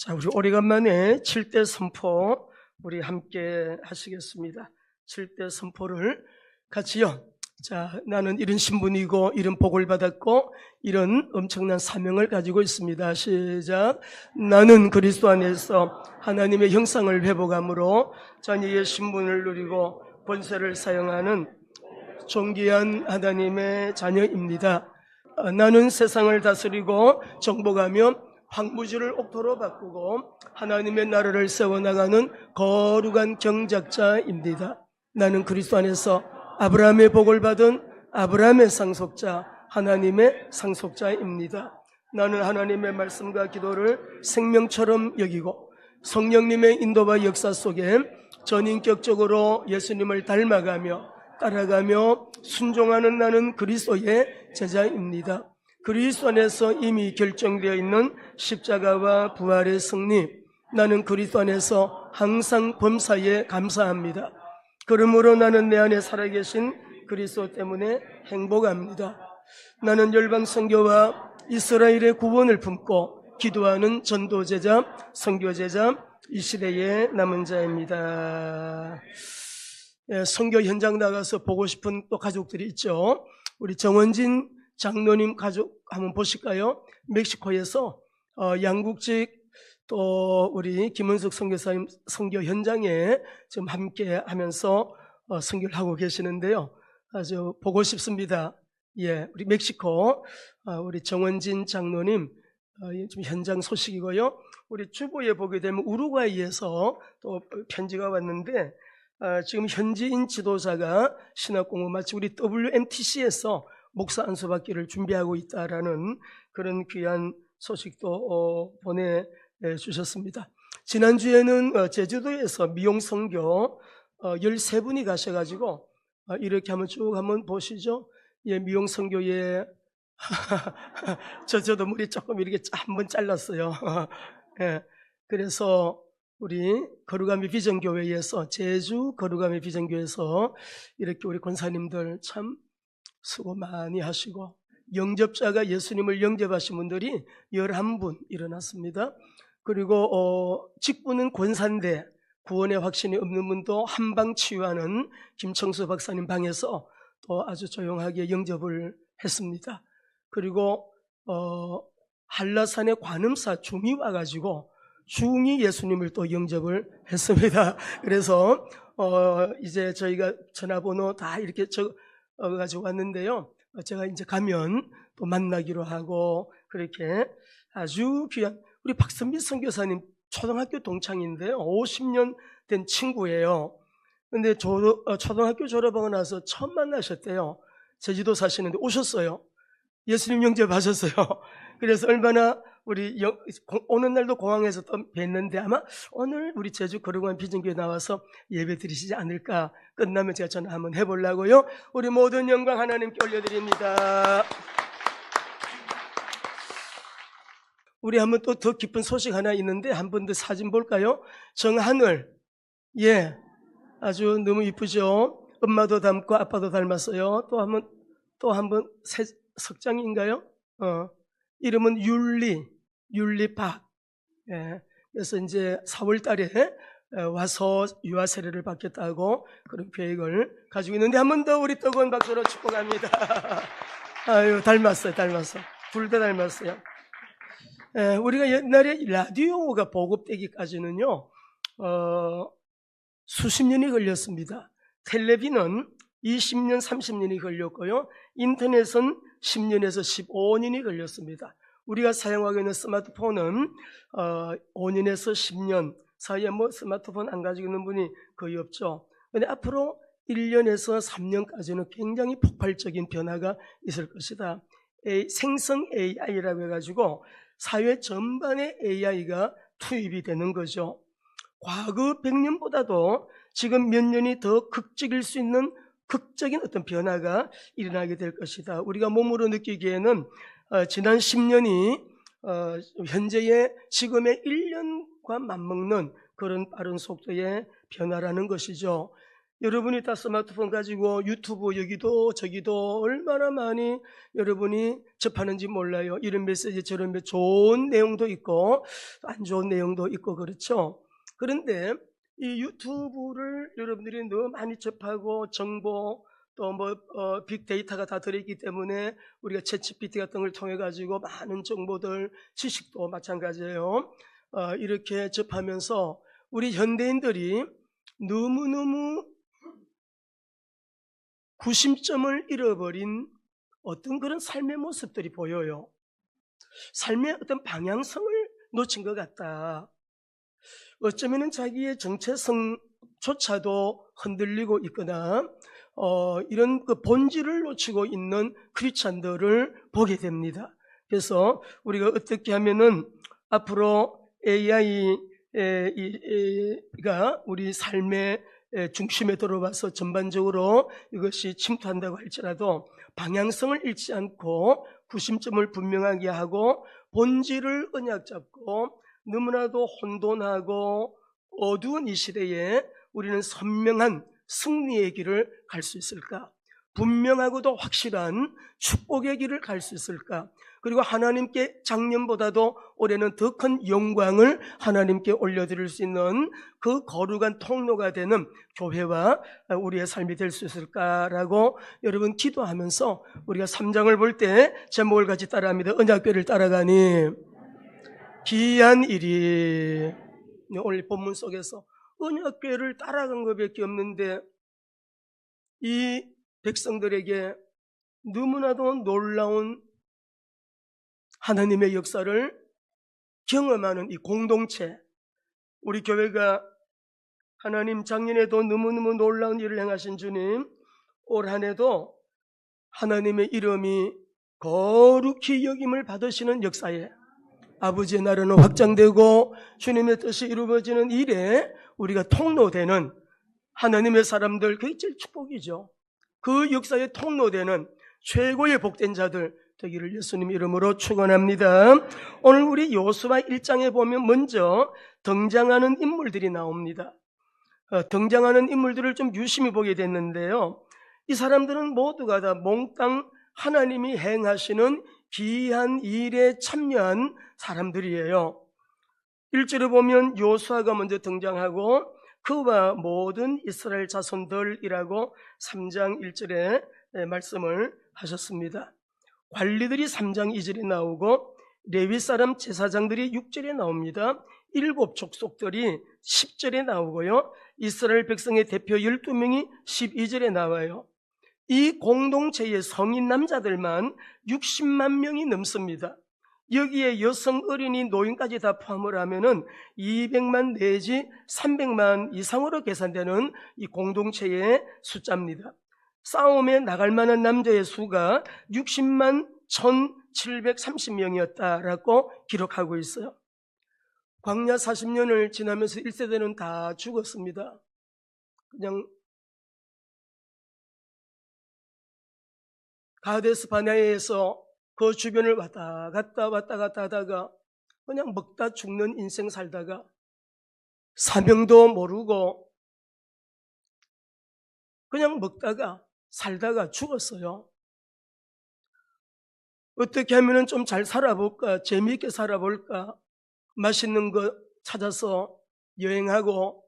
자, 우리 오래간만에 7대 선포 우리 함께 하시겠습니다. 7대 선포를 같이요. 자, 나는 이런 신분이고 이런 복을 받았고 이런 엄청난 사명을 가지고 있습니다. 시작. 나는 그리스도 안에서 하나님의 형상을 회복함으로 자녀의 신분을 누리고 권세를 사용하는 존귀한 하나님의 자녀입니다. 나는 세상을 다스리고 정복하며 황무지를 옥토로 바꾸고 하나님의 나라를 세워나가는 거룩한 경작자입니다. 나는 그리스도 안에서 아브라함의 복을 받은 아브라함의 상속자, 하나님의 상속자입니다. 나는 하나님의 말씀과 기도를 생명처럼 여기고 성령님의 인도와 역사 속에 전인격적으로 예수님을 닮아가며 따라가며 순종하는 나는 그리스도의 제자입니다. 그리스도 안에서 이미 결정되어 있는 십자가와 부활의 승리, 나는 그리스도 안에서 항상 범사에 감사합니다. 그러므로 나는 내 안에 살아계신 그리스도 때문에 행복합니다. 나는 열방 선교와 이스라엘의 구원을 품고 기도하는 전도제자, 선교제자, 이 시대의 남은 자입니다. 선교 현장 나가서 보고 싶은 또 가족들이 있죠. 우리 정원진 장로님 가족 한번 보실까요? 멕시코에서 양국직 또 우리 김은숙 선교사님 선교 현장에 지금 함께 하면서 선교를 하고 계시는데요. 아주 보고 싶습니다. 예, 우리 멕시코 우리 정원진 장로님 지금 현장 소식이고요. 우리 주보에 보게 되면 우루과이에서 또 편지가 왔는데 지금 현지인 지도자가 신학공부 마치 우리 WMTC에서 목사 안수받기를 준비하고 있다라는 그런 귀한 소식도 보내주셨습니다. 지난주에는 제주도에서 미용선교 13분이 가셔가지고 이렇게 한번 쭉 한번 보시죠. 예, 미용선교에 저도 머리 조금 이렇게 한번 잘랐어요. 예, 그래서 우리 거룩함의 비전교회에서 제주 거룩함의 비전교회에서 이렇게 우리 권사님들 참 수고 많이 하시고 영접자가 예수님을 영접하신 분들이 11분 일어났습니다. 그리고 직분은 권사인데 구원의 확신이 없는 분도 한방 치유하는 김청수 박사님 방에서 또 아주 조용하게 영접을 했습니다. 그리고 한라산의 관음사 중이 와가지고 중이 예수님을 또 영접을 했습니다. 그래서 이제 저희가 전화번호 다 이렇게 가지고 왔는데요. 제가 이제 가면 또 만나기로 하고 그렇게 아주 귀한 우리 박선미 선교사님 초등학교 동창인데요. 50년 된 친구예요. 근데 초등학교 졸업하고 나서 처음 만나셨대요. 제주도 사시는데 오셨어요. 예수님 영접하셨어요. 그래서 얼마나 우리 오는 날도 공항에서 또 뵀는데 아마 오늘 우리 제주 거룩한 비전교회 나와서 예배 드리시지 않을까. 끝나면 제가 전화 한번 해보려고요. 우리 모든 영광 하나님께 올려드립니다. 우리 한번 또 더 기쁜 소식 하나 있는데 한 번 더 사진 볼까요? 정하늘, 예, 아주 너무 이쁘죠. 엄마도 닮고 아빠도 닮았어요. 또 한 번 석장인가요? 이름은 율리박. 예, 그래서 이제 4월 달에 와서 유아 세례를 받겠다고 그런 계획을 가지고 있는데 한 번 더 우리 뜨거운 박수로 축복합니다. 아유, 닮았어요. 둘 다 닮았어요. 예, 우리가 옛날에 라디오가 보급되기까지는요, 수십 년이 걸렸습니다. 텔레비는 20년, 30년이 걸렸고요. 인터넷은 10년에서 15년이 걸렸습니다. 우리가 사용하고 있는 스마트폰은 5년에서 10년 사이에 스마트폰 안 가지고 있는 분이 거의 없죠. 그런데 앞으로 1년에서 3년까지는 굉장히 폭발적인 변화가 있을 것이다. 생성 AI라고 해가지고 사회 전반에 AI가 투입이 되는 거죠. 과거 100년보다도 지금 몇 년이 더 극적일 수 있는 극적인 어떤 변화가 일어나게 될 것이다. 우리가 몸으로 느끼기에는 지난 10년이 현재의 지금의 1년과 맞먹는 그런 빠른 속도의 변화라는 것이죠. 여러분이 다 스마트폰 가지고 유튜브 여기도 저기도 얼마나 많이 여러분이 접하는지 몰라요. 이런 메시지 저런 메시지, 좋은 내용도 있고 안 좋은 내용도 있고 그렇죠. 그런데 이 유튜브를 여러분들이 너무 많이 접하고 정보 또 빅데이터가 다 들어있기 때문에 우리가 챗GPT 같은 걸 통해 가지고 많은 정보들, 지식도 마찬가지예요. 이렇게 접하면서 우리 현대인들이 너무너무 구심점을 잃어버린 어떤 그런 삶의 모습들이 보여요. 삶의 어떤 방향성을 놓친 것 같다. 어쩌면 자기의 정체성조차도 흔들리고 있거나 이런 그 본질을 놓치고 있는 크리스찬들을 보게 됩니다. 그래서 우리가 어떻게 하면은 앞으로 AI가 우리 삶의 중심에 들어와서 전반적으로 이것이 침투한다고 할지라도 방향성을 잃지 않고 구심점을 분명하게 하고 본질을 언약 잡고 너무나도 혼돈하고 어두운 이 시대에 우리는 선명한 승리의 길을 갈 수 있을까? 분명하고도 확실한 축복의 길을 갈 수 있을까? 그리고 하나님께 작년보다도 올해는 더 큰 영광을 하나님께 올려드릴 수 있는 그 거룩한 통로가 되는 교회와 우리의 삶이 될 수 있을까라고 여러분 기도하면서 우리가 3장을 볼 때 제목을 같이 따라합니다. 언약궤를 따라가니 기이한 일이. 오늘 본문 속에서 언약궤를 따라간 것밖에 없는데 이 백성들에게 너무나도 놀라운 하나님의 역사를 경험하는 이 공동체, 우리 교회가 하나님 작년에도 너무너무 놀라운 일을 행하신 주님, 올 한 해도 하나님의 이름이 거룩히 여김을 받으시는 역사에 아버지의 나라는 확장되고 주님의 뜻이 이루어지는 일에 우리가 통로되는 하나님의 사람들, 그게 제일 축복이죠. 그 역사에 통로되는 최고의 복된 자들 되기를 예수님 이름으로 축원합니다. 오늘 우리 여호수아 1장에 보면 먼저 등장하는 인물들이 나옵니다. 등장하는 인물들을 좀 유심히 보게 됐는데요, 이 사람들은 모두가 다 몽땅 하나님이 행하시는 기이한 일에 참여한 사람들이에요. 1절에 보면 여호수아가 먼저 등장하고 그와 모든 이스라엘 자손들이라고 3장 1절에 말씀을 하셨습니다. 관리들이 3장 2절에 나오고 레위 사람 제사장들이 6절에 나옵니다. 7 족속들이 10절에 나오고요, 이스라엘 백성의 대표 12명이 12절에 나와요. 이 공동체의 성인 남자들만 60만 명이 넘습니다. 여기에 여성, 어린이, 노인까지 다 포함을 하면은 200만 내지 300만 이상으로 계산되는 이 공동체의 숫자입니다. 싸움에 나갈 만한 남자의 수가 60만 1730명이었다라고 기록하고 있어요. 광야 40년을 지나면서 1세대는 다 죽었습니다. 그냥 가데스 바네아에서 그 주변을 왔다 갔다 하다가 그냥 먹다 죽는 인생 살다가 사명도 모르고 그냥 먹다가 살다가 죽었어요. 어떻게 하면 좀 잘 살아볼까, 재미있게 살아볼까, 맛있는 거 찾아서 여행하고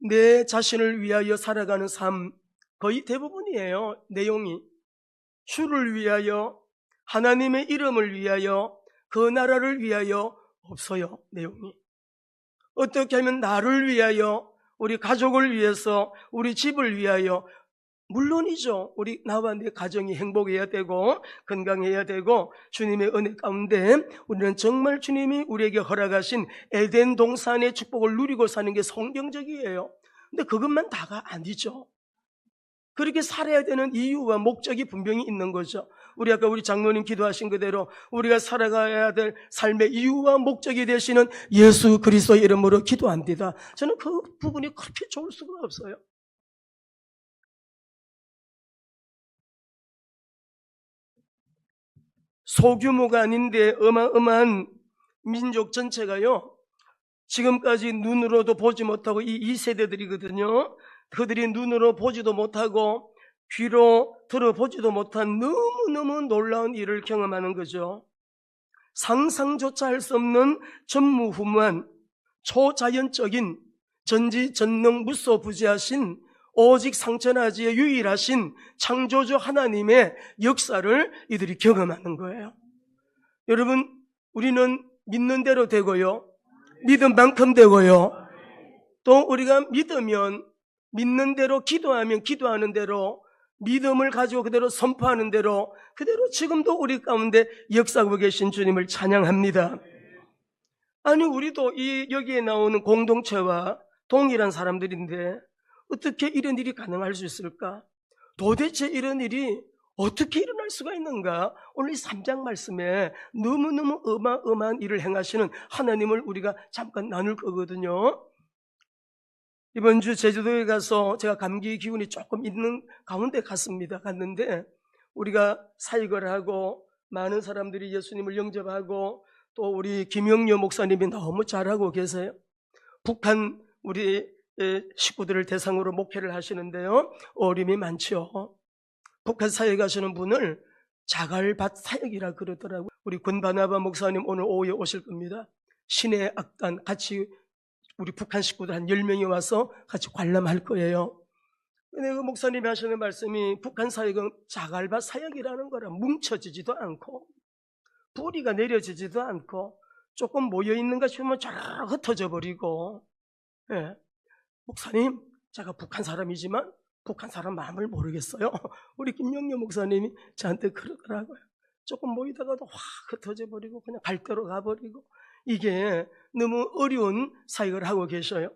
내 자신을 위하여 살아가는 삶, 거의 대부분이에요. 내용이 주를 위하여, 하나님의 이름을 위하여, 그 나라를 위하여 없어요. 내용이 어떻게 하면 나를 위하여, 우리 가족을 위해서, 우리 집을 위하여, 물론이죠. 우리 나와 내 가정이 행복해야 되고 건강해야 되고 주님의 은혜 가운데 우리는 정말 주님이 우리에게 허락하신 에덴 동산의 축복을 누리고 사는 게 성경적이에요. 근데 그것만 다가 아니죠. 그렇게 살아야 되는 이유와 목적이 분명히 있는 거죠. 우리 아까 우리 장로님 기도하신 그대로 우리가 살아가야 될 삶의 이유와 목적이 되시는 예수 그리스도의 이름으로 기도합니다. 저는 그 부분이 그렇게 좋을 수가 없어요. 소규모가 아닌데 어마어마한 민족 전체가요, 지금까지 눈으로도 보지 못하고 이 2세대들이거든요. 그들이 눈으로 보지도 못하고 귀로 들어보지도 못한 너무너무 놀라운 일을 경험하는 거죠. 상상조차 할 수 없는 전무후무한 초자연적인 전지전능무소부지하신 오직 상천하지의 유일하신 창조주 하나님의 역사를 이들이 경험하는 거예요. 여러분, 우리는 믿는 대로 되고요, 믿은 만큼 되고요, 또 우리가 믿으면 믿는 대로, 기도하면 기도하는 대로, 믿음을 가지고 그대로 선포하는 대로 그대로 지금도 우리 가운데 역사하고 계신 주님을 찬양합니다. 아니, 우리도 여기에 나오는 공동체와 동일한 사람들인데 어떻게 이런 일이 가능할 수 있을까? 도대체 이런 일이 어떻게 일어날 수가 있는가? 오늘 이 3장 말씀에 너무너무 어마어마한 일을 행하시는 하나님을 우리가 잠깐 나눌 거거든요. 이번 주 제주도에 가서 제가 감기 기운이 조금 있는 가운데 갔는데 우리가 사역을 하고 많은 사람들이 예수님을 영접하고 또 우리 김영려 목사님이 너무 잘하고 계세요. 북한 우리 식구들을 대상으로 목회를 하시는데요, 어려움이 많죠. 북한 사역하시는 분을 자갈밭 사역이라 그러더라고요. 우리 군바나바 목사님 오늘 오후에 오실 겁니다. 신의 악단 같이 우리 북한 식구들 한 10명이 와서 같이 관람할 거예요. 근데 그 목사님이 하시는 말씀이 북한 사역은 자갈밭 사역이라는 거라 뭉쳐지지도 않고 뿌리가 내려지지도 않고 조금 모여있는가 싶으면 쫙 흩어져 버리고, 목사님, 제가 북한 사람이지만 북한 사람 마음을 모르겠어요. 우리 김영려 목사님이 저한테 그러더라고요. 조금 모이다가도 확 흩어져 버리고 그냥 갈 대로 가버리고, 이게 너무 어려운 사역을 하고 계셔요.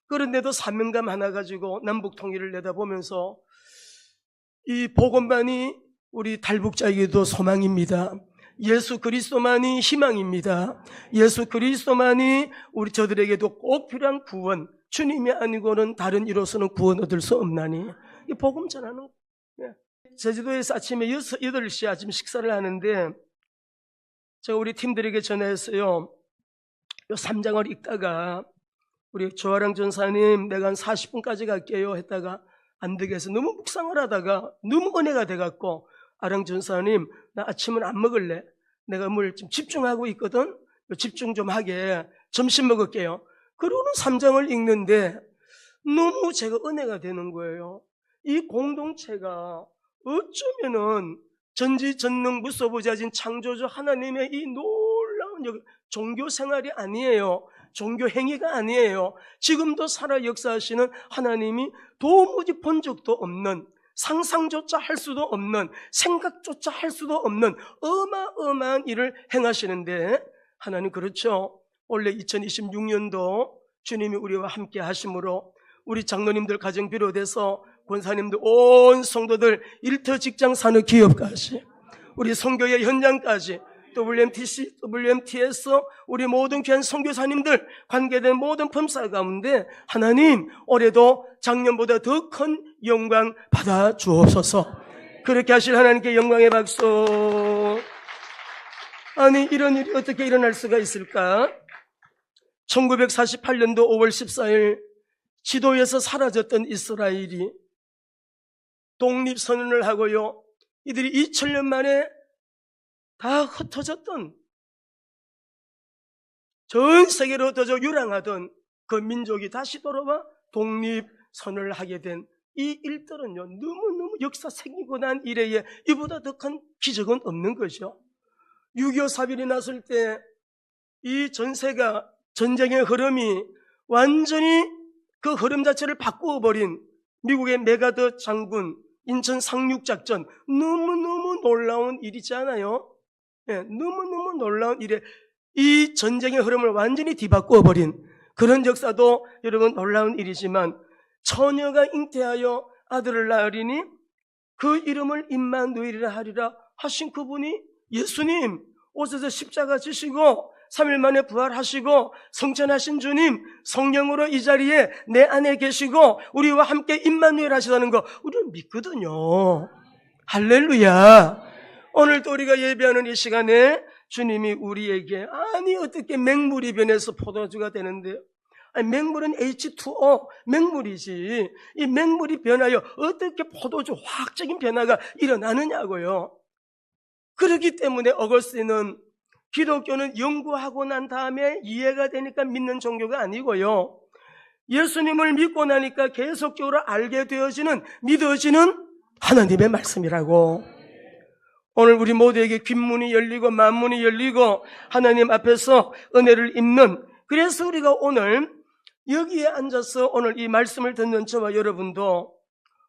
그런데도 사명감 하나 가지고 남북 통일을 내다보면서 이 복음만이 우리 탈북자에게도 소망입니다. 예수 그리스도만이 희망입니다. 예수 그리스도만이 우리 저들에게도 꼭 필요한 구원, 주님이 아니고는 다른 이로서는 구원 얻을 수 없나니, 이 복음 전하는 거예요. 제주도에서 아침에 8시 아침 식사를 하는데 제가 우리 팀들에게 전화했어요. 이 3장을 읽다가 우리 조아랑 전사님, 내가 한 40분까지 갈게요 했다가 안 되겠어. 너무 묵상을 하다가 너무 은혜가 돼갖고, 아랑 전사님, 나 아침은 안 먹을래. 내가 뭘 좀 집중하고 있거든. 집중 좀 하게 점심 먹을게요. 그러고는 3장을 읽는데 너무 제가 은혜가 되는 거예요. 이 공동체가 어쩌면은 전지전능 무소부지하신 창조주 하나님의 이 놀라운 종교 생활이 아니에요. 종교 행위가 아니에요. 지금도 살아 역사하시는 하나님이 도무지 본 적도 없는, 상상조차 할 수도 없는, 생각조차 할 수도 없는 어마어마한 일을 행하시는데, 하나님 그렇죠. 원래 2026년도 주님이 우리와 함께 하심으로 우리 장로님들 가정 비롯해서 권사님들 온 성도들 일터 직장 산업 기업까지 우리 선교회 현장까지 WMTC, WMTS 우리 모든 귀한 선교사님들 관계된 모든 범사 가운데 하나님 올해도 작년보다 더 큰 영광 받아 주옵소서. 그렇게 하실 하나님께 영광의 박수. 아니, 이런 일이 어떻게 일어날 수가 있을까? 1948년도 5월 14일 지도에서 사라졌던 이스라엘이 독립선언을 하고요, 이들이 2000년 만에 다 흩어졌던, 전 세계로 흩어져 유랑하던 그 민족이 다시 돌아와 독립선언을 하게 된 이 일들은요, 너무너무 역사 생기고 난 이래에 이보다 더 큰 기적은 없는 거죠. 6.25 사변이 났을 때 이 전세가, 전쟁의 흐름이 완전히 그 흐름 자체를 바꾸어버린 미국의 메가더 장군 인천 상륙작전, 너무너무 놀라운 일이잖아요. 너무너무 놀라운 일에 이 전쟁의 흐름을 완전히 뒤바꾸어버린 그런 역사도 여러분 놀라운 일이지만, 처녀가 잉태하여 아들을 낳으리니 그 이름을 임마누엘이라 하리라 하신 그분이 예수님, 오셔서 십자가 지시고 3일 만에 부활하시고 성천하신 주님, 성령으로 이 자리에 내 안에 계시고 우리와 함께 임마누엘 하시다는 거 우리는 믿거든요. 할렐루야. 오늘도 우리가 예배하는 이 시간에 주님이 우리에게, 아니 어떻게 맹물이 변해서 포도주가 되는데요, 아니, 맹물은 H2O, 맹물이지. 이 맹물이 변하여 어떻게 포도주 화학적인 변화가 일어나느냐고요. 그렇기 때문에 어거스틴은 기독교는 연구하고 난 다음에 이해가 되니까 믿는 종교가 아니고요. 예수님을 믿고 나니까 계속적으로 알게 되어지는, 믿어지는 하나님의 말씀이라고. 오늘 우리 모두에게 귓문이 열리고 만문이 열리고 하나님 앞에서 은혜를 입는, 그래서 우리가 오늘 여기에 앉아서 오늘 이 말씀을 듣는 저와 여러분도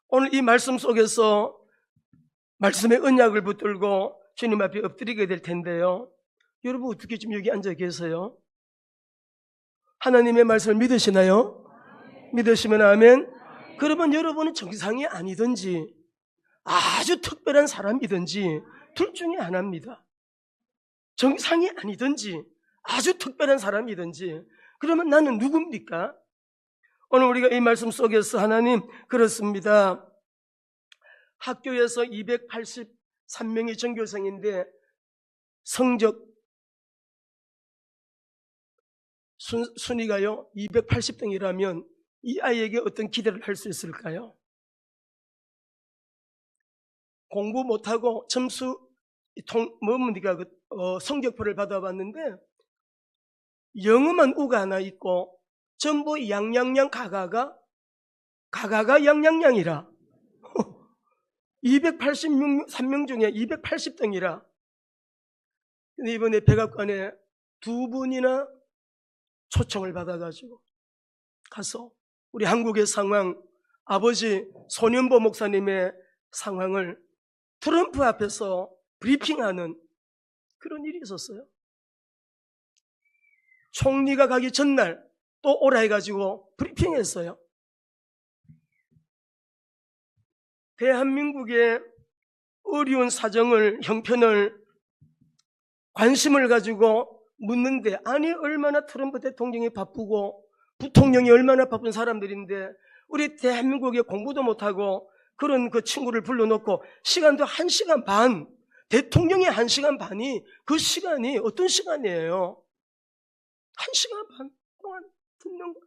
오늘 이 말씀 속에서 말씀의 언약을 붙들고 주님 앞에 엎드리게 될 텐데요. 여러분 어떻게 지금 여기 앉아 계세요? 하나님의 말씀을 믿으시나요? 믿으시면 아멘. 그러면 여러분은 정상이 아니든지 아주 특별한 사람이든지 둘 중에 하나입니다. 정상이 아니든지 아주 특별한 사람이든지. 그러면 나는 누굽니까? 오늘 우리가 이 말씀 속에서 하나님, 그렇습니다. 학교에서 283명이 전교생인데 성적 순위가요 280등이라면 이 아이에게 어떤 기대를 할 수 있을까요? 공부 못하고 점수 성적표를 받아봤는데 영어만 우가 하나 있고 전부 양양양 가가가 양양양이라 283명 중에 280등이라. 근데 이번에 백악관에 두 분이나 초청을 받아가지고 가서 우리 한국의 상황, 아버지 손현보 목사님의 상황을 트럼프 앞에서 브리핑하는 그런 일이 있었어요. 총리가 가기 전날 또 오라 해가지고 브리핑했어요. 대한민국의 어려운 사정을, 형편을 관심을 가지고 묻는데, 아니 얼마나 트럼프 대통령이 바쁘고 부통령이 얼마나 바쁜 사람들인데 우리 대한민국에 공부도 못하고 그런 그 친구를 불러놓고 시간도 1시간 반, 대통령의 1시간 반이 그 시간이 어떤 시간이에요? 1시간 반 동안 듣는 거.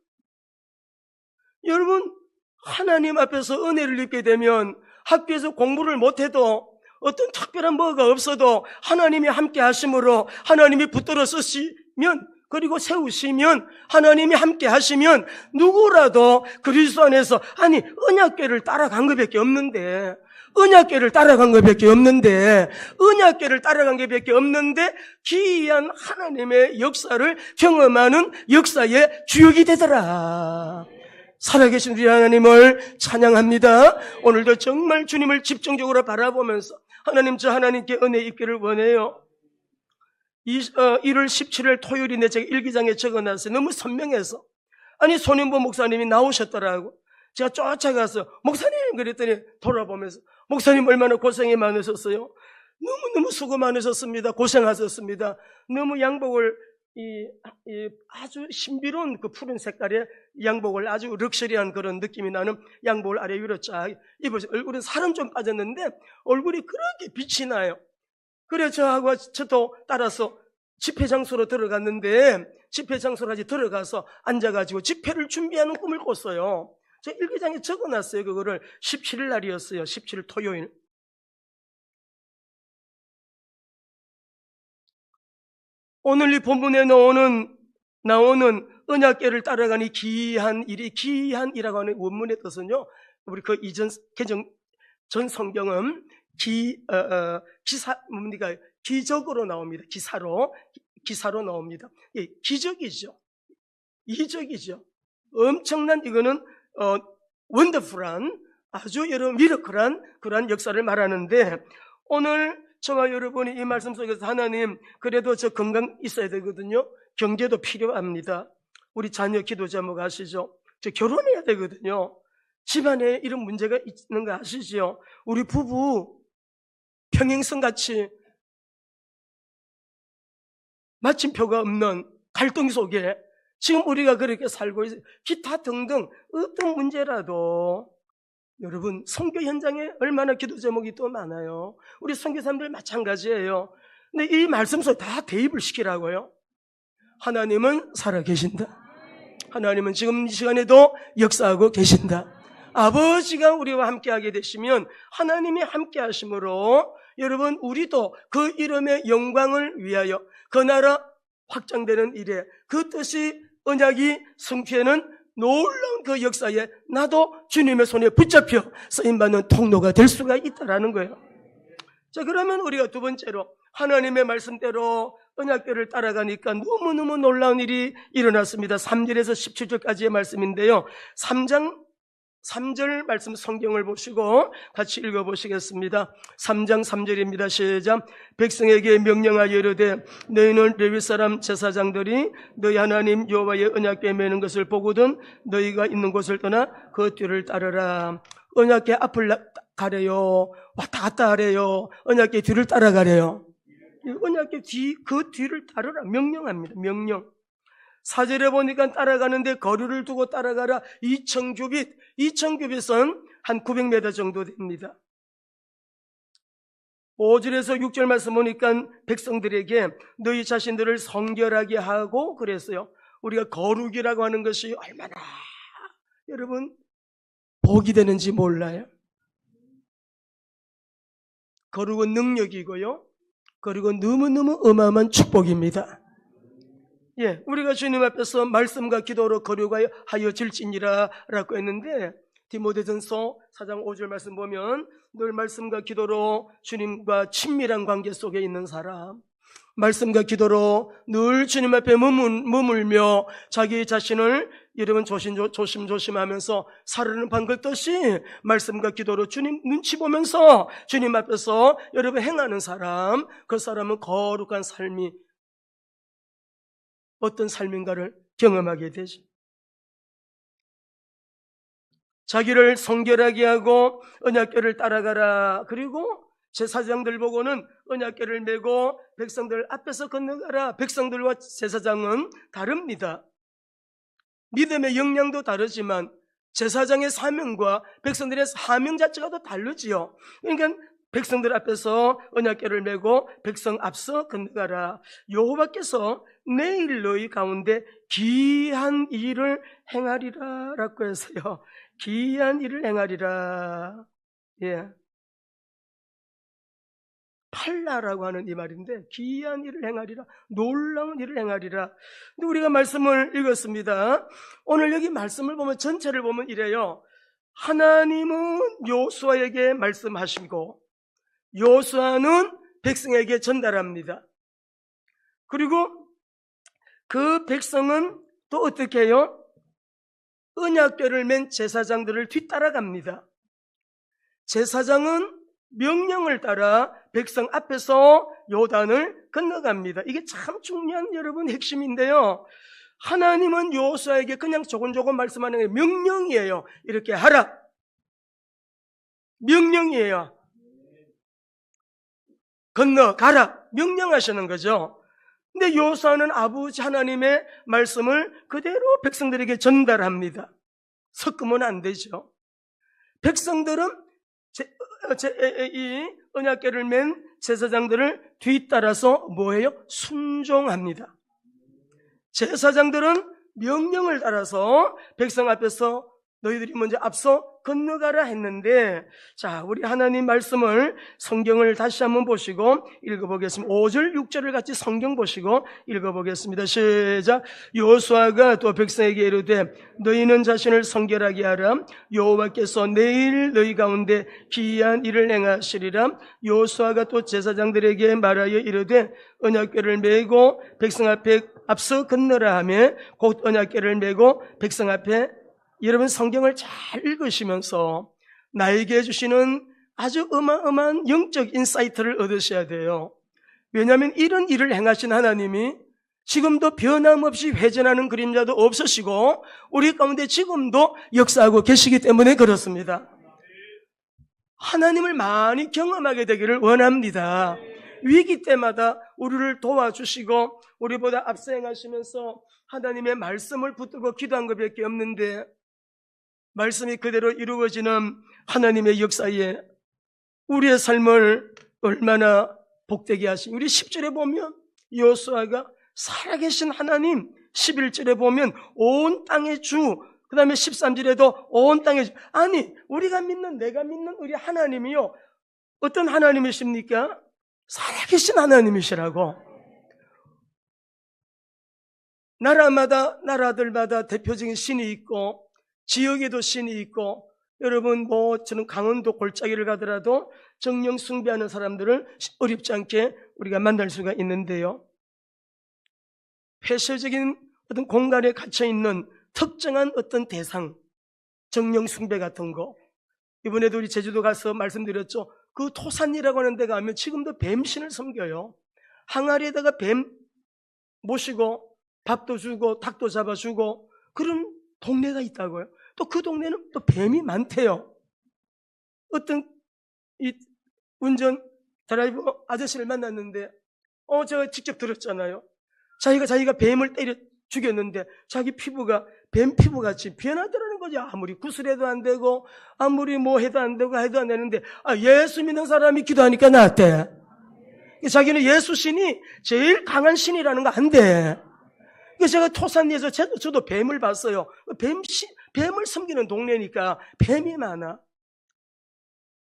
여러분, 하나님 앞에서 은혜를 입게 되면 학교에서 공부를 못해도 어떤 특별한 뭐가 없어도 하나님이 함께 하심으로 하나님이 붙들어 쓰시면, 그리고 세우시면, 하나님이 함께 하시면 누구라도 그리스도 안에서, 아니 언약궤를 따라간 것밖에 없는데, 언약궤를 따라간 것밖에 없는데, 언약궤를 따라간 것밖에 없는데 기이한 하나님의 역사를 경험하는 역사의 주역이 되더라. 살아계신 우리 하나님을 찬양합니다. 오늘도 정말 주님을 집중적으로 바라보면서 하나님, 저 하나님께 은혜 입기를 원해요. 1월 17일 토요일인데 제가 일기장에 적어놨어요. 너무 선명해서. 아니 손현보 목사님이 나오셨더라고. 제가 쫓아가서 목사님 그랬더니 돌아보면서 목사님 얼마나 고생이 많으셨어요. 너무너무 수고 많으셨습니다. 고생하셨습니다. 너무 양복을 아주 신비로운 그 푸른 색깔의 양복을, 아주 럭셔리한 그런 느낌이 나는 양복을 아래 위로 쫙 입으셔. 얼굴은 살은 좀 빠졌는데 얼굴이 그렇게 빛이 나요. 그래 저하고 저도 따라서 집회 장소로 들어갔는데, 집회 장소까지 들어가서 앉아가지고 집회를 준비하는 꿈을 꿨어요. 저 일기장에 적어놨어요. 그거를 17일 날이었어요. 17일 토요일. 오늘 이 본문에 나오는 언약궤를 따라가니 기이한 일이, 기이한이라고 하는 원문의 뜻은요, 우리 그 이전 개정 전 성경은 기적으로 나옵니다. 기사로 나옵니다. 예, 기적이죠. 이적이죠. 엄청난, 이거는 원더풀한, 아주 여러 미러클한 그러한 역사를 말하는데, 오늘 저와 여러분이 이 말씀 속에서 하나님, 그래도 저 건강 있어야 되거든요. 경제도 필요합니다. 우리 자녀 기도 제목 아시죠? 저 결혼해야 되거든요. 집안에 이런 문제가 있는 거 아시죠? 우리 부부 평행선같이 마침표가 없는 갈등 속에 지금 우리가 그렇게 살고 있어요. 기타 등등 어떤 문제라도, 여러분 선교 현장에 얼마나 기도 제목이 또 많아요. 우리 선교사님들 마찬가지예요. 근데 이 말씀 속에 다 대입을 시키라고요. 하나님은 살아계신다. 하나님은 지금 이 시간에도 역사하고 계신다. 아버지가 우리와 함께하게 되시면 하나님이 함께하심으로 여러분 우리도 그 이름의 영광을 위하여 그 나라 확장되는 일에 그 뜻이 언약이 성취하는 놀라운 그 역사에 나도 주님의 손에 붙잡혀 쓰임받는 통로가 될 수가 있다라는 거예요. 자, 그러면 우리가 두 번째로 하나님의 말씀대로 언약궤를 따라가니까 너무너무 놀라운 일이 일어났습니다. 3절에서 17절까지의 말씀인데요. 3절 말씀 성경을 보시고 같이 읽어보시겠습니다. 3장 3절입니다. 시작. 백성에게 명령하여 이르되 너희는 레위 사람 제사장들이 너희 하나님 여호와의 언약궤 매는 것을 보거든 너희가 있는 곳을 떠나 그 뒤를 따르라. 언약궤 앞을 가래요. 왔다 갔다 하래요. 언약궤 뒤를 따라가래요. 언약궤 그 뒤를 따르라. 명령합니다. 명령. 4절에 보니까 따라가는데 거리를 두고 따라가라. 2,000규빗. 2,000규빗은 한 900m 정도 됩니다. 5절에서 6절 말씀 보니까 백성들에게 너희 자신들을 성결하게 하고 그랬어요. 우리가 거룩이라고 하는 것이 얼마나 여러분 복이 되는지 몰라요. 거룩은 능력이고요. 그리고 너무너무 어마어마한 축복입니다. 예, 우리가 주님 앞에서 말씀과 기도로 거룩하여 질지니라 라고 했는데 디모데전서 4장 5절 말씀 보면 늘 말씀과 기도로 주님과 친밀한 관계 속에 있는 사람, 말씀과 기도로 늘 주님 앞에 머물며 자기 자신을 여러분 조심하면서 살아는 방긋듯이 말씀과 기도로 주님 눈치 보면서 주님 앞에서 여러분 행하는 사람, 그 사람은 거룩한 삶이 어떤 삶인가를 경험하게 되죠. 자기를 성결하게 하고 언약궤를 따라가라. 그리고 제사장들 보고는 언약궤를 메고 백성들 앞에서 건너가라. 백성들과 제사장은 다릅니다. 믿음의 역량도 다르지만 제사장의 사명과 백성들의 사명 자체가 더 다르지요. 그러니까 백성들 앞에서 언약궤를 메고 백성 앞서 건너가라. 여호와께서 내일 너희 가운데 기이한 일을 행하리라 라고 해서요. 기이한 일을 행하리라. 예. 팔라라고 하는 이 말인데 기이한 일을 행하리라. 놀라운 일을 행하리라. 근데 우리가 말씀을 읽었습니다. 오늘 여기 말씀을 보면 전체를 보면 이래요. 하나님은 요수아에게 말씀하시고 요수아는 백성에게 전달합니다. 그리고 그 백성은 또 어떻게 해요? 언약궤를 맨 제사장들을 뒤따라갑니다. 제사장은 명령을 따라 백성 앞에서 요단을 건너갑니다. 이게 참 중요한 여러분 핵심인데요. 하나님은 요수아에게 그냥 조곤조곤 말씀하는 게 명령이에요. 이렇게 하라. 명령이에요. 건너가라. 명령하시는 거죠. 근데 요수아는 아버지 하나님의 말씀을 그대로 백성들에게 전달합니다. 섞으면 안 되죠. 백성들은 이 언약궤를 맨 제사장들을 뒤따라서 뭐예요? 순종합니다. 제사장들은 명령을 따라서 백성 앞에서 너희들이 먼저 앞서 건너가라 했는데, 자, 우리 하나님 말씀을 성경을 다시 한번 보시고 읽어보겠습니다. 5절 6절을 같이 성경 보시고 읽어보겠습니다. 시작. 여호수아가 또 백성에게 이르되 너희는 자신을 성결하게 하라. 여호와께서 내일 너희 가운데 기이한 일을 행하시리라. 여호수아가 또 제사장들에게 말하여 이르되 언약궤를 메고 백성 앞에 앞서 건너라 하며 곧 언약궤를 메고 백성 앞에, 여러분 성경을 잘 읽으시면서 나에게 주시는 아주 어마어마한 영적 인사이트를 얻으셔야 돼요. 왜냐하면 이런 일을 행하신 하나님이 지금도 변함없이 회전하는 그림자도 없으시고 우리 가운데 지금도 역사하고 계시기 때문에 그렇습니다. 하나님을 많이 경험하게 되기를 원합니다. 위기 때마다 우리를 도와주시고 우리보다 앞서 행하시면서 하나님의 말씀을 붙들고 기도한 것밖에 없는데, 말씀이 그대로 이루어지는 하나님의 역사에 우리의 삶을 얼마나 복되게 하신, 우리 10절에 보면 여호수아가 살아계신 하나님, 11절에 보면 온 땅의 주, 그 다음에 13절에도 온 땅의 주. 아니, 우리가 믿는, 내가 믿는 우리 하나님이요, 어떤 하나님이십니까? 살아계신 하나님이시라고. 나라들마다 대표적인 신이 있고, 지역에도 신이 있고, 여러분, 저는 강원도 골짜기를 가더라도 정령 숭배하는 사람들을 어렵지 않게 우리가 만날 수가 있는데요. 폐쇄적인 어떤 공간에 갇혀있는 특정한 어떤 대상, 정령 숭배 같은 거. 이번에도 우리 제주도 가서 말씀드렸죠. 그 토산이라고 하는 데 가면 지금도 뱀신을 섬겨요. 항아리에다가 뱀 모시고 밥도 주고 닭도 잡아주고 그런 동네가 있다고요. 또 그 동네는 또 뱀이 많대요. 어떤 이 운전 드라이버 아저씨를 만났는데 제가 직접 들었잖아요. 자기가 뱀을 때려 죽였는데 자기 피부가 뱀 피부같이 변하더라는 거죠. 아무리 구슬해도 안 되고 아무리 뭐 해도 안 되고 해도 안 되는데 예수 믿는 사람이 기도하니까 낫대. 자기는 예수 신이 제일 강한 신이라는 거 안 돼. 제가 토산리에서 저도 뱀을 봤어요. 뱀을 섬기는 동네니까 뱀이 많아.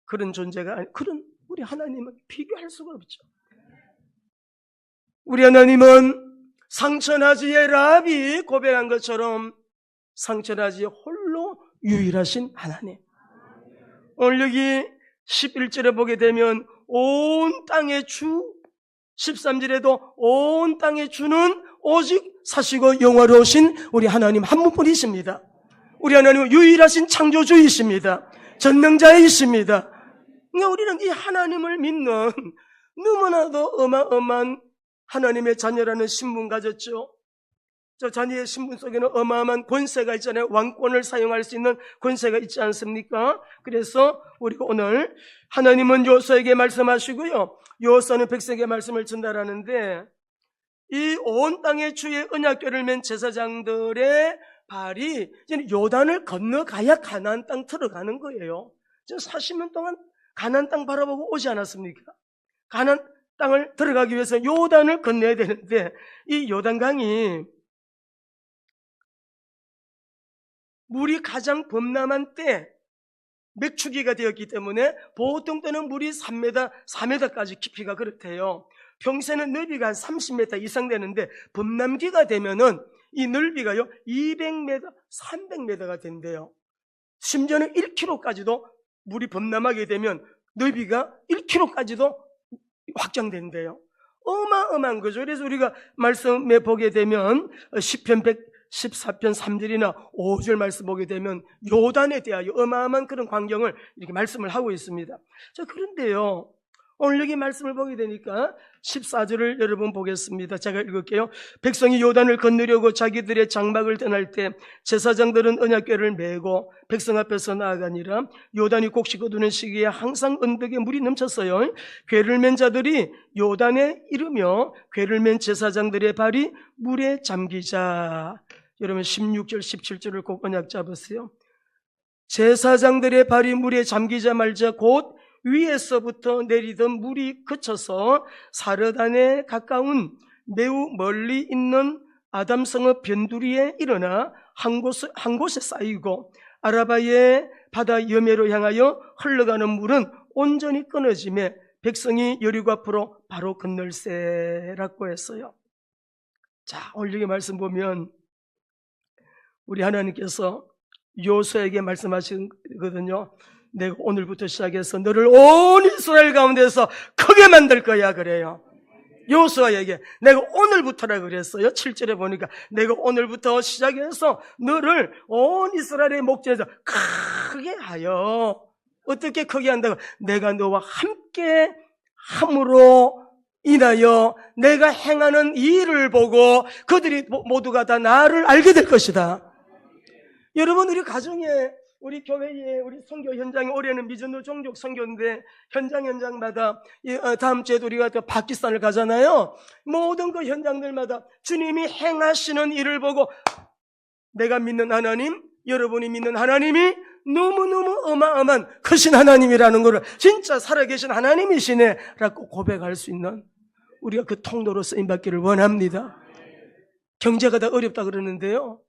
그런 존재가 아니, 그런 우리 하나님은 비교할 수가 없죠. 우리 하나님은 상천하지의 랍이 고백한 것처럼 상천하지의 홀로 유일하신 하나님. 오늘 여기 11절에 보게 되면 온 땅의 주, 13절에도 온 땅의 주는 오직 사시고 영화로우신 우리 하나님 한 분뿐이십니다. 우리 하나님은 유일하신 창조주이십니다. 전능자이십니다. 그러니까 우리는 이 하나님을 믿는 너무나도 어마어마한 하나님의 자녀라는 신분 가졌죠. 저 자녀의 신분 속에는 어마어마한 권세가 있잖아요. 왕권을 사용할 수 있는 권세가 있지 않습니까? 그래서 우리가 오늘 하나님은 여호수아에게 말씀하시고요, 여호수아는 백성에게 말씀을 전달하는데 이 온 땅의 주의 언약궤를 맨 제사장들의 발이 요단을 건너가야 가나안 땅 들어가는 거예요. 지금 40년 동안 가나안 땅 바라보고 오지 않았습니까? 가나안 땅을 들어가기 위해서 요단을 건너야 되는데 이 요단강이 물이 가장 범람한 때 맥추기가 되었기 때문에 보통 때는 물이 3m, 4m까지 깊이가 그렇대요. 평소에는 넓이가 한 30m 이상 되는데 범람기가 되면은 이 넓이가요 200m, 300m가 된대요. 심지어는 1km까지도 물이 범람하게 되면 넓이가 1km까지도 확장된대요. 어마어마한 거죠. 그래서 우리가 말씀에 보게 되면 시편 114편 3절이나 5절 말씀 보게 되면 요단에 대하여 어마어마한 그런 광경을 이렇게 말씀을 하고 있습니다. 자, 그런데요, 오늘 여기 말씀을 보게 되니까 14절을 여러분 보겠습니다. 제가 읽을게요. 백성이 요단을 건너려고 자기들의 장막을 떠날 때 제사장들은 언약궤를 메고 백성 앞에서 나아가니라. 요단이 곡식 거두는 시기에 항상 언덕에 물이 넘쳤어요. 궤를 맨 자들이 요단에 이르며 궤를 맨 제사장들의 발이 물에 잠기자. 여러분 16절 17절을 꼭 언약 잡으세요. 제사장들의 발이 물에 잠기자 말자 곧 위에서부터 내리던 물이 그쳐서 사르단에 가까운 매우 멀리 있는 아담성읍 변두리에 일어나 한 곳에 쌓이고 아라바의 바다 여매로 향하여 흘러가는 물은 온전히 끊어지매 백성이 여리고 앞으로 바로 건널세라고 했어요. 자, 오늘 여기 말씀 보면 우리 하나님께서 여호수아에게 말씀하시거든요. 내가 오늘부터 시작해서 너를 온 이스라엘 가운데서 크게 만들 거야 그래요. 여호수아에게 내가 오늘부터라 그랬어요. 7절에 보니까 내가 오늘부터 시작해서 너를 온 이스라엘의 목전에서 크게 하여. 어떻게 크게 한다고? 내가 너와 함께 함으로 인하여 내가 행하는 일을 보고 그들이 모두가 다 나를 알게 될 것이다. 여러분, 우리 가정에, 우리 교회에, 우리 선교 현장에, 올해는 미전도 종족 선교인데 현장마다 다음 주에도 우리가 또 파키스탄을 가잖아요. 모든 그 현장들마다 주님이 행하시는 일을 보고 내가 믿는 하나님, 여러분이 믿는 하나님이 너무너무 어마어마한 크신 하나님이라는 것을, 진짜 살아계신 하나님이시네 라고 고백할 수 있는 우리가 그 통로로 쓰임받기를 원합니다. 경제가 다 어렵다 그러는데요.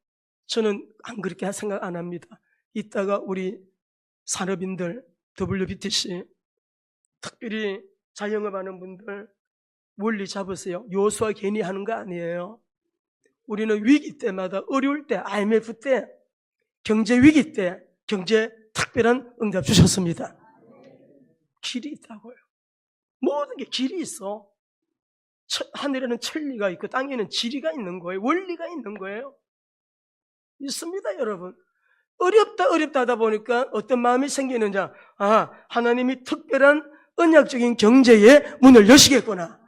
저는 안 그렇게 생각 안 합니다. 이따가 우리 산업인들, WBTC, 특별히 자영업하는 분들 원리 잡으세요. 요수와 괜히 하는 거 아니에요. 우리는 위기 때마다, 어려울 때, IMF 때, 경제 위기 때 경제 특별한 응답 주셨습니다. 길이 있다고요. 모든 게 길이 있어. 하늘에는 천리가 있고 땅에는 지리가 있는 거예요. 원리가 있는 거예요. 있습니다, 여러분. 어렵다 하다 보니까 어떤 마음이 생기는지, 하나님이 특별한 언약적인 경제의 문을 여시겠구나.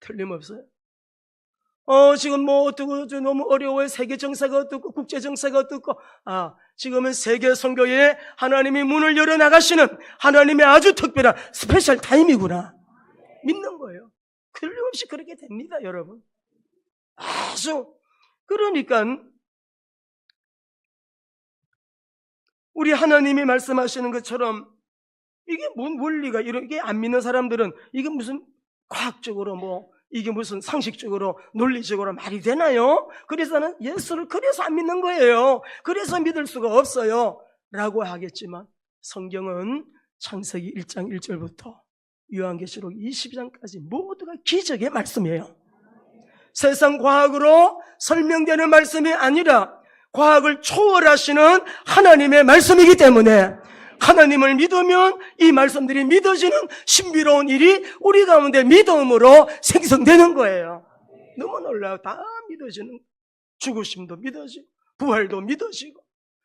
틀림없어요. 지금 뭐 어떻고 너무 어려워요. 세계 정세가 어떻고 국제 정세가 어떻고. 지금은 세계 선교에 하나님이 문을 열어 나가시는 하나님의 아주 특별한 스페셜 타임이구나. 믿는 거예요. 틀림없이 그렇게 됩니다, 여러분. 아주. 그러니까 우리 하나님이 말씀하시는 것처럼 이게 뭔 원리가, 이게 안 믿는 사람들은 이게 무슨 과학적으로 이게 무슨 상식적으로 논리적으로 말이 되나요? 그래서는 예수를 그래서 안 믿는 거예요. 그래서 믿을 수가 없어요 라고 하겠지만, 성경은 창세기 1장 1절부터 요한계시록 20장까지 모두가 기적의 말씀이에요. 세상 과학으로 설명되는 말씀이 아니라 과학을 초월하시는 하나님의 말씀이기 때문에, 하나님을 믿으면 이 말씀들이 믿어지는 신비로운 일이 우리 가운데 믿음으로 생성되는 거예요. 너무 놀라요. 다 믿어지는, 죽으심도 믿어지고 부활도 믿어지고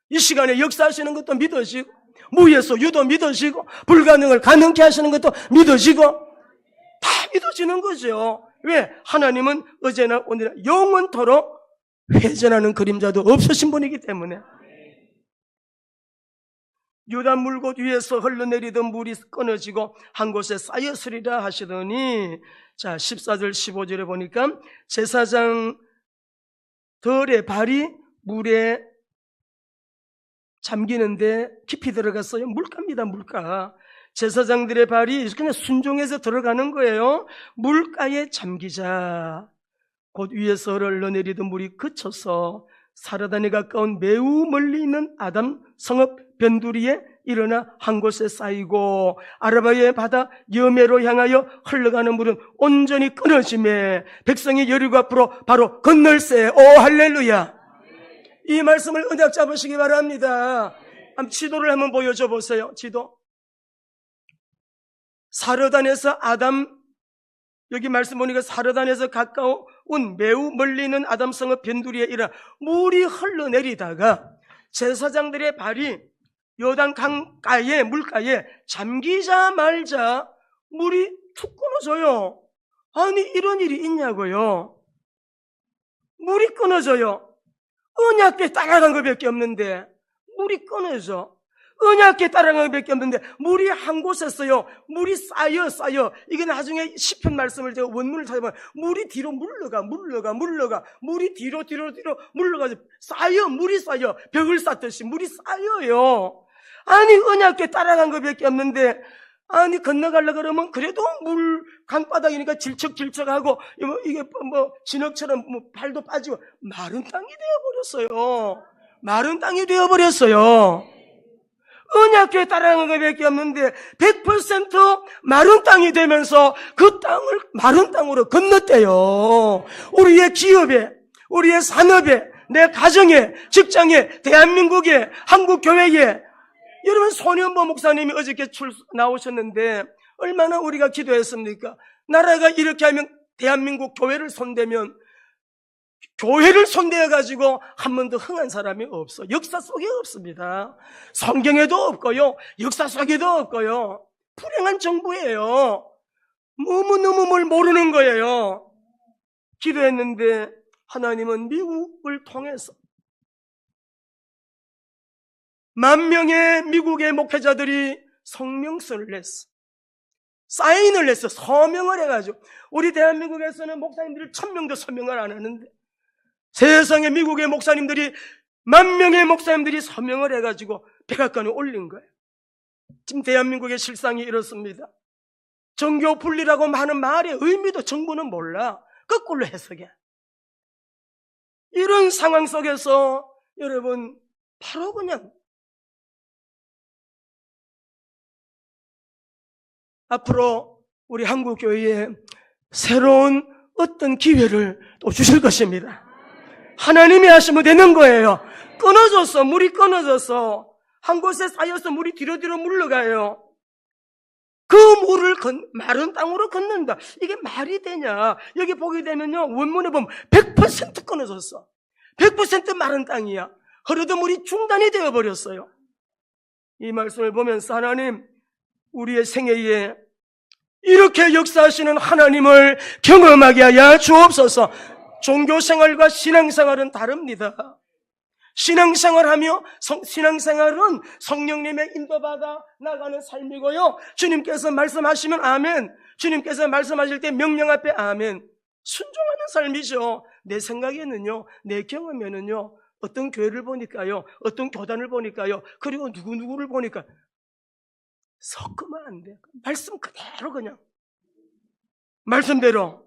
이 시간에 역사하시는 것도 믿어지고 무에서 유도 믿어지고 불가능을 가능케 하시는 것도 믿어지고 다 믿어지는 거죠. 왜? 하나님은 어제나 오늘나 영원토록 회전하는 그림자도 없으신 분이기 때문에. 유다 물곳 위에서 흘러내리던 물이 끊어지고 한 곳에 쌓였으리라 하시더니, 자 14절 15절에 보니까 제사장들의 발이 물에 잠기는데 깊이 들어갔어요. 물가입니다, 물가. 제사장들의 발이 그냥 순종해서 들어가는 거예요. 물가에 잠기자 곧 위에서 흘러내리던 물이 그쳐서 사르단에 가까운 매우 멀리 있는 아담 성읍 변두리에 일어나 한 곳에 쌓이고, 아라바의 바다 여메로 향하여 흘러가는 물은 온전히 끊어지매 백성이 여리고 앞으로 바로 건널세. 오 할렐루야. 이 말씀을 언약 잡으시기 바랍니다. 지도를 한번 보여줘 보세요. 지도. 사르단에서 여기 말씀 보니까 사르단에서 가까운 매우 멀리 있는 아담 성읍 변두리에 일어나 물이 흘러내리다가 제사장들의 발이 요단 강가에 물가에 잠기자마자 물이 툭 끊어져요. 아니 이런 일이 있냐고요. 물이 끊어져요. 언약궤 따라간 것밖에 없는데 물이 끊어져. 언약궤 따라간 것밖에 없는데 물이 한 곳에서요, 물이 쌓여. 이게 나중에 시편 말씀을 제가 원문을 찾아보면 물이 뒤로 물러가 물이 뒤로 물러가죠. 물이 쌓여. 벽을 쌓듯이 물이 쌓여요. 아니 언약궤 따라간 것밖에 없는데, 아니 건너가려고 그러면 그래도 물 강바닥이니까 질척질척하고 이게 진흙처럼 발도 빠지고 마른 땅이 되어버렸어요. 마른 땅이 되어버렸어요. 언약궤 따라간 것밖에 없는데 100% 마른 땅이 되면서 그 땅을 마른 땅으로 건넜대요. 우리의 기업에, 우리의 산업에, 내 가정에, 직장에, 대한민국에, 한국교회에. 여러분 손현보 목사님이 어저께 나오셨는데 얼마나 우리가 기도했습니까? 나라가 이렇게 하면 대한민국 교회를 손대면, 교회를 손대어가지고 한 번도 흥한 사람이 없어. 역사 속에 없습니다. 성경에도 없고요, 역사 속에도 없고요. 불행한 정부예요. 너무너무 뭘 모르는 거예요. 기도했는데 하나님은 미국을 통해서 10,000명의 미국의 목회자들이 성명서를 냈어. 사인을 냈어. 서명을 해가지고. 우리 대한민국에서는 목사님들이 1,000명도 서명을 안 하는데 세상에 미국의 목사님들이 10,000명의 목사님들이 서명을 해가지고 백악관에 올린 거예요. 지금 대한민국의 실상이 이렇습니다. 정교 분리라고 하는 말의 의미도 정부는 몰라. 거꾸로 해석해. 이런 상황 속에서 여러분 바로 그냥 앞으로 우리 한국교회에 새로운 어떤 기회를 또 주실 것입니다. 하나님이 하시면 되는 거예요. 끊어졌어. 물이 끊어졌어. 한 곳에 쌓여서 물이 뒤로 물러가요. 그 물을 마른 땅으로 걷는다. 이게 말이 되냐? 여기 보게 되면요, 원문에 보면 100% 끊어졌어. 100% 마른 땅이야. 흐르던 물이 중단이 되어버렸어요. 이 말씀을 보면서 하나님, 우리의 생애에 이렇게 역사하시는 하나님을 경험하게 하여 주옵소서. 종교생활과 신앙생활은 다릅니다. 신앙생활하며 신앙생활은 성령님의 인도받아 나가는 삶이고요. 주님께서 말씀하시면 아멘. 주님께서 말씀하실 때 명령 앞에 아멘. 순종하는 삶이죠. 내 생각에는요, 내 경험에는요, 어떤 교회를 보니까요, 어떤 교단을 보니까요, 그리고 누구누구를 보니까 섞으면 안 돼. 말씀 그대로 그냥 말씀대로.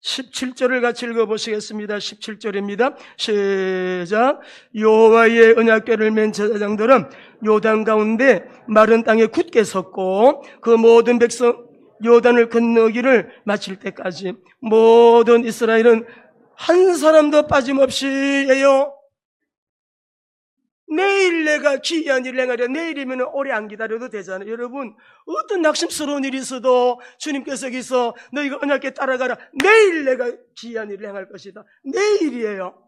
17절을 같이 읽어보시겠습니다. 17절입니다. 시작. 여호와의 언약궤를 맨 제사장들은 요단 가운데 마른 땅에 굳게 섰고 그 모든 백성 요단을 건너기를 마칠 때까지 모든 이스라엘은 한 사람도 빠짐없이 해요. 내일 내가 기이한 일을 행하려. 내일이면 오래 안 기다려도 되잖아요. 여러분, 어떤 낙심스러운 일이 있어도 주님께서 여기서 너희가 언약궤 따라가라. 내일 내가 기이한 일을 행할 것이다. 내일이에요.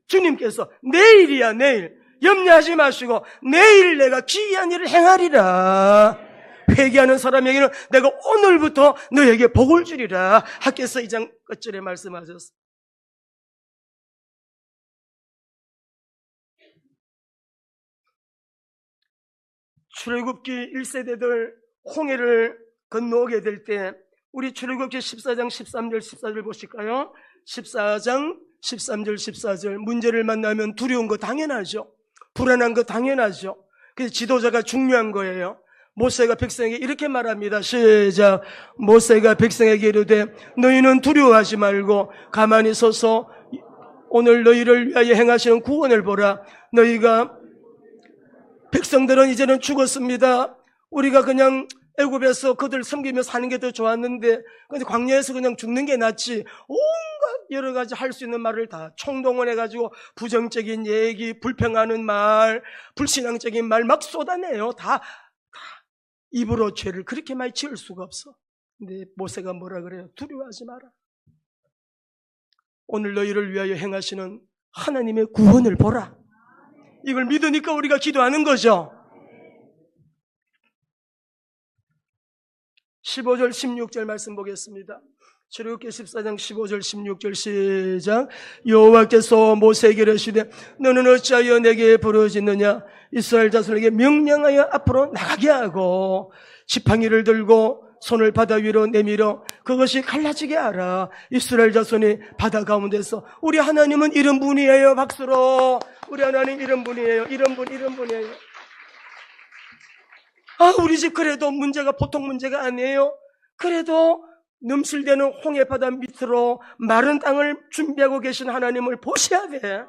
주님께서 내일이야. 내일 염려하지 마시고 내일 내가 기이한 일을 행하리라. 회개하는 사람에게는 내가 오늘부터 너에게 복을 주리라. 학개서 2장 끝절에 말씀하셨습니다. 출애굽기 1세대들 홍해를 건너오게 될 때 우리 출애굽기 14장 13절 14절 보실까요? 14장 13절 14절 문제를 만나면 두려운 거 당연하죠. 불안한 거 당연하죠. 그래서 지도자가 중요한 거예요. 모세가 백성에게 이렇게 말합니다. 시작. 모세가 백성에게 이르되 너희는 두려워하지 말고 가만히 서서 오늘 너희를 위하여 행하시는 구원을 보라. 너희가 백성들은 이제는 죽었습니다. 우리가 그냥 애굽에서 그들 섬기며 사는 게 더 좋았는데 근데 광야에서 그냥 죽는 게 낫지. 온갖 여러 가지 할 수 있는 말을 다 총동원해가지고 부정적인 얘기, 불평하는 말, 불신앙적인 말 막 쏟아내요. 다 입으로 죄를 그렇게 많이 지을 수가 없어. 근데 모세가 뭐라 그래요? 두려워하지 마라. 오늘 너희를 위하여 행하시는 하나님의 구원을 보라. 이걸 믿으니까 우리가 기도하는 거죠. 15절 16절 말씀 보겠습니다. 출애굽기 14장 15절 16절 시작. 여호와께서 모세에게 이르시되 너는 어찌하여 내게 부르짖느냐. 이스라엘 자손에게 명령하여 앞으로 나가게 하고 지팡이를 들고 손을 바다 위로 내밀어 그것이 갈라지게 하라. 이스라엘 자손이 바다 가운데서 우리 하나님은 이런 분이에요. 박수로. 우리 하나님 이런 분이에요. 이런 분이에요. 우리 집 그래도 문제가 보통 문제가 아니에요. 그래도 넘실대는 홍해 바다 밑으로 마른 땅을 준비하고 계신 하나님을 보셔야 돼.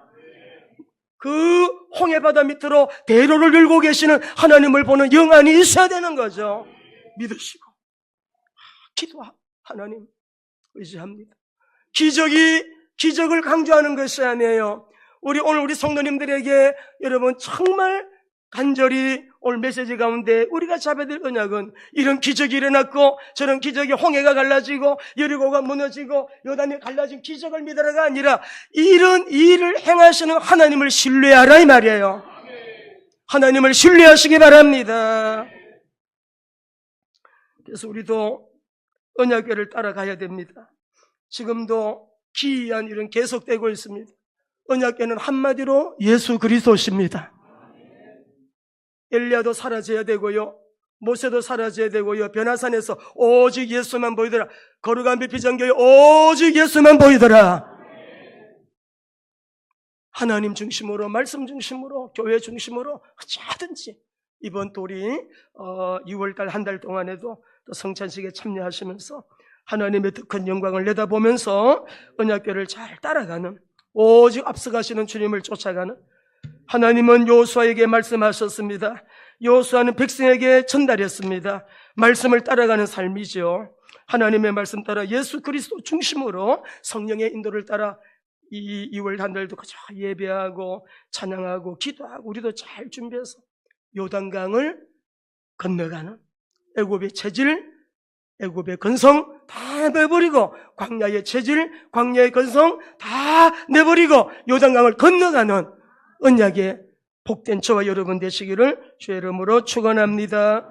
그 홍해 바다 밑으로 대로를 열고 계시는 하나님을 보는 영안이 있어야 되는 거죠. 믿으시고 기도하 하나님 의지합니다. 기적을 강조하는 것이 아니에요. 오늘 우리 성도님들에게 여러분 정말 간절히 오늘 메시지 가운데 우리가 잡아야 될 언약은 이런 기적이 일어났고 저런 기적이 홍해가 갈라지고 여리고가 무너지고 요단이 갈라진 기적을 믿으라가 아니라 이런 일을 행하시는 하나님을 신뢰하라 이 말이에요. 하나님을 신뢰하시기 바랍니다. 그래서 우리도 언약궤를 따라가야 됩니다. 지금도 기이한 일은 계속되고 있습니다. 언약궤는 한마디로 예수 그리스도십니다. 엘리야도 사라져야 되고요. 모세도 사라져야 되고요. 변화산에서 오직 예수만 보이더라. 거룩한 비전교회 오직 예수만 보이더라. 하나님 중심으로 말씀 중심으로 교회 중심으로 어찌하든지 이번 또 우리 6월달 한 달 동안에도 또 성찬식에 참여하시면서 하나님의 더 큰 영광을 내다보면서 언약궤를 잘 따라가는, 오직 앞서가시는 주님을 쫓아가는, 하나님은 여호수아에게 말씀하셨습니다. 여호수아는 백성에게 전달했습니다. 말씀을 따라가는 삶이죠. 하나님의 말씀 따라 예수 그리스도 중심으로 성령의 인도를 따라 이 2월 한 달도 그저 예배하고 찬양하고 기도하고 우리도 잘 준비해서 요단강을 건너가는, 애굽의 체질, 애굽의 건성 다 내버리고, 광야의 체질, 광야의 건성 다 내버리고 요단강을 건너가는 언약의 복된 저와 여러분 되시기를 주의 이름으로 축원합니다.